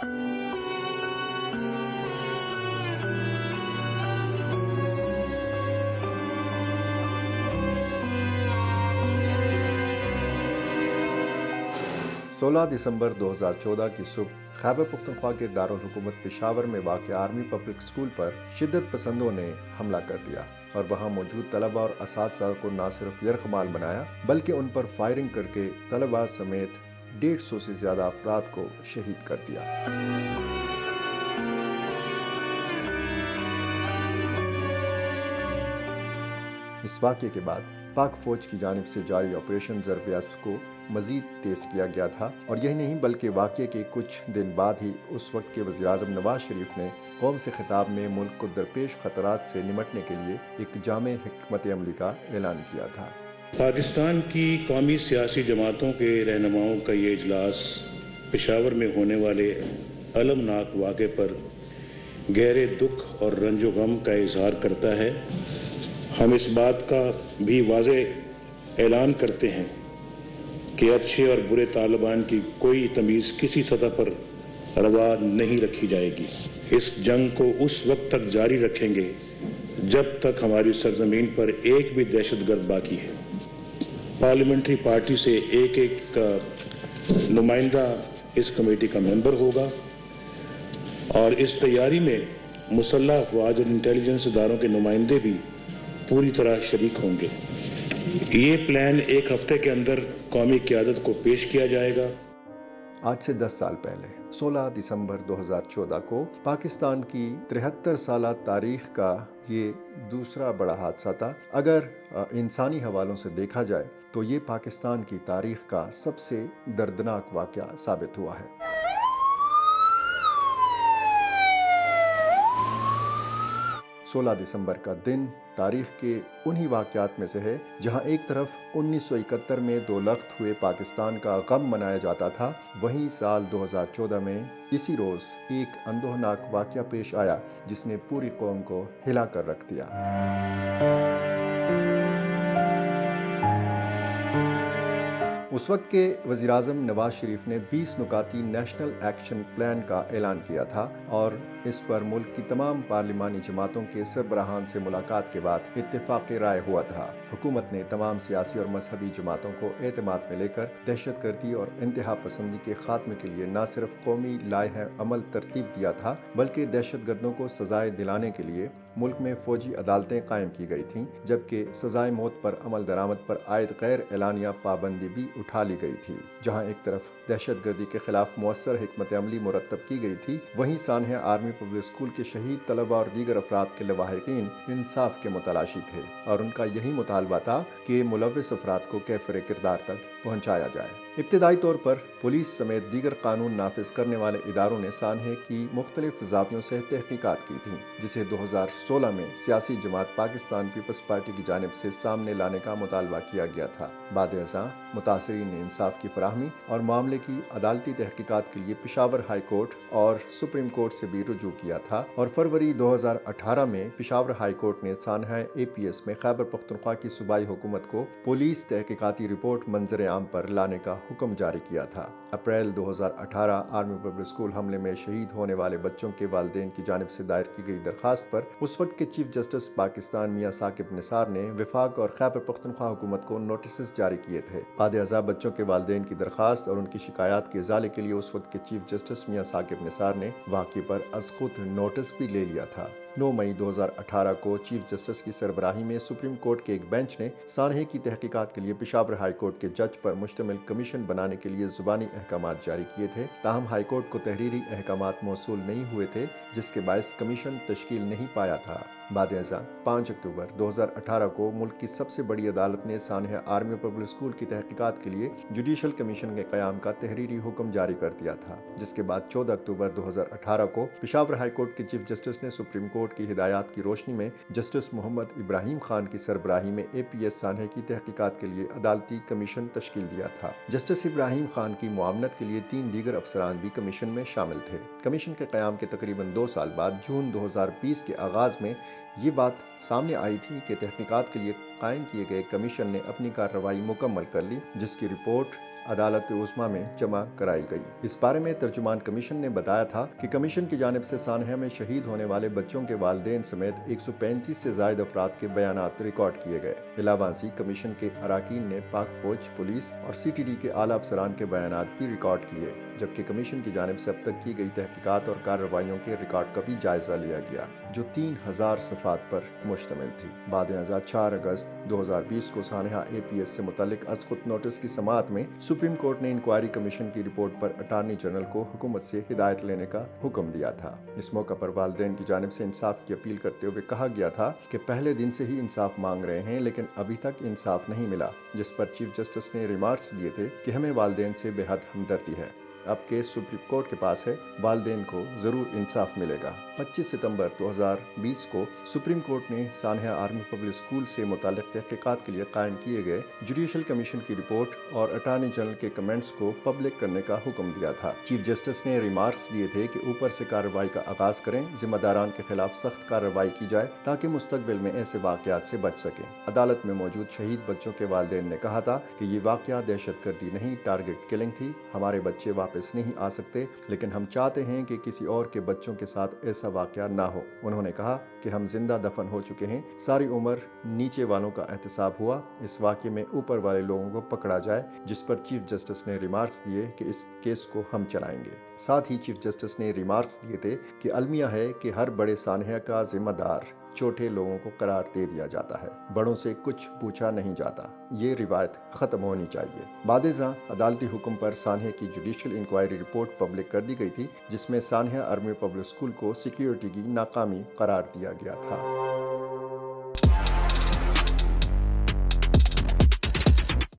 16 दिसंबर 2014 की सुबह खैबर पख्तूनख्वा के दारुल हुकूमत पेशावर में वाक़ आर्मी पब्लिक स्कूल पर शिद्दत पसंदों ने हमला कर दिया और वहां मौजूद तलबा और असातिज़ा को न सिर्फ यरगमाल बनाया बल्कि उन पर फायरिंग करके तलबा समेत 150 से ज़्यादा अफराद को शहीद कर दिया। इस वाक़े के बाद पाक फौज की जानिब से जारी ऑपरेशन ज़रब-ए-अस्ब को मज़ीद तेज़ किया गया था और यही नहीं बल्कि वाक़े के कुछ दिन बाद ही उस वक्त के वज़ीर-ए-आज़म नवाज शरीफ ने कौम से खिताब में मुल्क को दरपेश खतरात से निमटने के लिए एक जामे हिकमत अमली का ऐलान किया था। पाकिस्तान की कौमी सियासी जमातों के रहनुमाओं का ये इजलास पेशावर में होने वाले अलमनाक वाक़े पर गहरे दुख और रंजो गम का इजहार करता है। हम इस बात का भी वाज़ेह ऐलान करते हैं कि अच्छे और बुरे तालिबान की कोई तमीज़ किसी सतह पर रवा नहीं रखी जाएगी। इस जंग को उस वक्त तक जारी रखेंगे जब तक हमारी सरजमीन पर एक भी दहशतगर्द बाकी है। पार्लियामेंट्री पार्टी से एक एक नुमाइंदा इस कमेटी का मेंबर होगा और इस तैयारी में मुसल्लह अफवाज और इंटेलिजेंस इदारों के नुमाइंदे भी पूरी तरह शरीक होंगे। ये प्लान एक हफ्ते के अंदर कौमी क़यादत को पेश किया जाएगा। आज से 10 साल पहले 16 दिसंबर 2014 को पाकिस्तान की 73 साल तारीख का ये दूसरा बड़ा हादसा था। अगर इंसानी हवालों से देखा जाए तो ये पाकिस्तान की तारीख का सबसे दर्दनाक वाक़या साबित हुआ है। 16 दिसंबर का दिन तारीख के उन्हीं वाक़यात में से है जहां एक तरफ 1971 में 2 लख्त हुए पाकिस्तान का गम मनाया जाता था, वहीं साल 2014 में इसी रोज़ एक अंदोहनाक वाक़या पेश आया जिसने पूरी कौम को हिला कर रख दिया। उस वक्त के वज़ीर-ए-आज़म नवाज शरीफ ने 20 नुकाती नेशनल एक्शन प्लान का ऐलान किया था और इस पर मुल्क की तमाम पार्लिमानी जमातों के सरबराहान से मुलाकात के बाद इत्तेफाक राय हुआ था। हुकूमत ने तमाम सियासी और मजहबी जमातों को एतमाद में लेकर दहशतगर्दी और इंतहा पसंदी के खात्मे के लिए न सिर्फ कौमी लाए अमल तरतीब दिया था बल्कि दहशतगर्दों को सजाएं दिलाने के लिए मुल्क में फौजी अदालतें कायम की गई थीं, जबकि सजाए मौत पर अमल दरामद पर आयद गैर एलानिया पाबंदी भी उठा ली गई थी। जहां एक तरफ दहशतगर्दी के खिलाफ मुअस्सर हिकमत अमली मुरतब की गई थी, वहीं सानहा आर्मी पब्लिक स्कूल के शहीद तलबा और दीगर अफराद के लवाहिकीन इंसाफ के मुतलाशी थे और उनका यही मुतालबा था कि मुलव्विस अफराद को कैफिर किरदार तक पहुँचाया जाए। इब्तिदाई तौर पर पुलिस समेत दीगर कानून नाफिज करने वाले इदारों ने सानहे की मुख्तलिफ ज़ावियों से तहकीकात की थी, जिसे 2016 में सियासी जमात पाकिस्तान पीपल्स पार्टी की जानिब से सामने लाने का मुतालबा किया गया था। बाद-ए-अज़ां मुतासिरीन ने इंसाफ की फराहमी और मामले की अदालती तहकीकात के लिए पेशावर हाई कोर्ट और सुप्रीम कोर्ट से भी रुजू किया था और फरवरी 2018 में पेशावर हाई कोर्ट ने सानहा APS में खैबर पख्तूनख्वा की सूबाई हुकूमत को पुलिस तहकीकाती रिपोर्ट मंजर आम पर लाने का हुक्म जारी किया था। अप्रैल 2018 आर्मी पब्लिक स्कूल हमले में शहीद होने वाले बच्चों के वालिदैन की जानिब से दायर की गई दरखास्त पर उस वक्त के चीफ जस्टिस पाकिस्तान मियां साकिब निसार ने विफाक और खैबर पख्तूनख्वा हुकूमत को नोटिस जारी किए थे। बाद-ए-अज़ां बच्चों के वालिदैन की दरखास्त और उनकी शिकायत के इजाले के लिए उस वक्त के चीफ जस्टिस मियां साकिब निसार ने वाक़े पर अज़-खुद नोटिस भी ले लिया था। 9 मई 2018 को चीफ जस्टिस की सरबराही में सुप्रीम कोर्ट के एक बेंच ने सानहे की तहकीकात के लिए पेशावर हाई कोर्ट के जज पर मुश्तमिल कमीशन बनाने के लिए ज़ुबानी अहकामात जारी किए थे। ताहम हाई कोर्ट को तहरीरी अहकामात मौसूल नहीं हुए थे, जिसके बायस कमीशन तश्कील नहीं पाया था। बाद-ए-अज़ां 5 अक्टूबर 2018 को मुल्क की सबसे बड़ी अदालत ने सानहा आर्मी पब्लिक स्कूल की तहकीकात के लिए जुडिशल कमीशन के क़याम का तहरीरी हुक्म जारी कर दिया था, जिसके बाद 14 अक्टूबर 2018 को पेशावर हाई कोर्ट के चीफ जस्टिस ने सुप्रीम कोर्ट की हिदायत की रोशनी में जस्टिस मोहम्मद इब्राहिम खान की सरबराही में APS सानहे की तहकीकात के लिए अदालती कमीशन तश्कील दिया था। जस्टिस इब्राहिम खान की मुआवनत के लिए 3 दीगर अफसरान भी कमीशन में शामिल थे। कमीशन के क़याम के तकरीबन 2 साल बाद जून 2020 के आगाज़ में ये बात सामने आई थी कि तहकीकात के लिए कायम किए गए कमीशन ने अपनी कार्रवाई मुकम्मल कर ली, जिसकी रिपोर्ट अदालत उस्मा में जमा कराई गई। इस बारे में तर्जुमान कमीशन ने बताया था कि कमीशन की जानिब से सानहा में शहीद होने वाले बच्चों के वालिदैन समेत 135 से ज़ायद अफराद के बयानात रिकॉर्ड किए गए। इलावासी कमीशन के अराकीन ने पाक फौज, पुलिस और CTD के आला अफसरान के बयानात भी रिकॉर्ड किए, जबकि कमीशन की जानिब से अब तक की गई तहकीकात और कार्रवाइयों के रिकॉर्ड का भी जायजा लिया गया, जो 3000 सफ़ात पर मुश्तमिल थी। बाद 4 अगस्त 2020 को सानहा APS से मुतल्लिक अस्कुत नोटिस की समाअत में सुप्रीम कोर्ट ने इंक्वायरी कमीशन की रिपोर्ट पर अटार्नी जनरल को हुकूमत से हिदायत लेने का हुक्म दिया था। इस मौका पर वालिदैन की जानिब से इंसाफ की अपील करते हुए कहा गया था कि पहले दिन से ही इंसाफ मांग रहे हैं, लेकिन अभी तक इंसाफ नहीं मिला, जिस पर चीफ जस्टिस ने रिमार्क्स दिए थे कि हमें वालिदैन से बेहद हमदर्दी है। अब केस सुप्रीम कोर्ट के पास है, वालिदैन को जरूर इंसाफ मिलेगा। 25 सितंबर 2020 को सुप्रीम कोर्ट ने सानहा आर्मी पब्लिक स्कूल से मुताल्लिक तहकीकात के लिए कायम किए गए जुडिशल कमीशन की रिपोर्ट और अटार्नी जनरल के कमेंट्स को पब्लिक करने का हुक्म दिया था। चीफ जस्टिस ने रिमार्क्स दिए थे कि ऊपर से कार्रवाई का आगाज करें, जिम्मेदारान के खिलाफ सख्त कार्रवाई की जाए ताकि मुस्तकबिल में ऐसे वाकयात से बच सकें। अदालत में मौजूद शहीद बच्चों के वालिदैन ने कहा था कि ये वाकया दहशतगर्दी नहीं, टारगेट किलिंग थी। हमारे बच्चे वापस नहीं आ सकते, लेकिन हम चाहते हैं कि किसी और के बच्चों के साथ ऐसा वाकया ना हो। उन्होंने कहा कि हम जिंदा दफन हो चुके हैं, सारी उम्र नीचे वालों का एहतसाब हुआ, इस वाकये में ऊपर वाले लोगों को पकड़ा जाए, जिस पर चीफ जस्टिस ने रिमार्क्स दिए कि इस केस को हम चलाएंगे। साथ ही चीफ जस्टिस ने रिमार्क्स दिए थे कि अलमिया है कि हर बड़े सानहा का जिम्मेदार छोटे लोगों को करार दे दिया जाता है, बड़ों से कुछ पूछा नहीं जाता। ये रिवायत खत्म होनी चाहिए। बादेज़ां अदालती हुक्म पर सानहा की जुडिशल इंक्वायरी रिपोर्ट पब्लिक कर दी गई थी, जिसमें सानहा आर्मी पब्लिक स्कूल को सिक्योरिटी की नाकामी करार दिया गया था।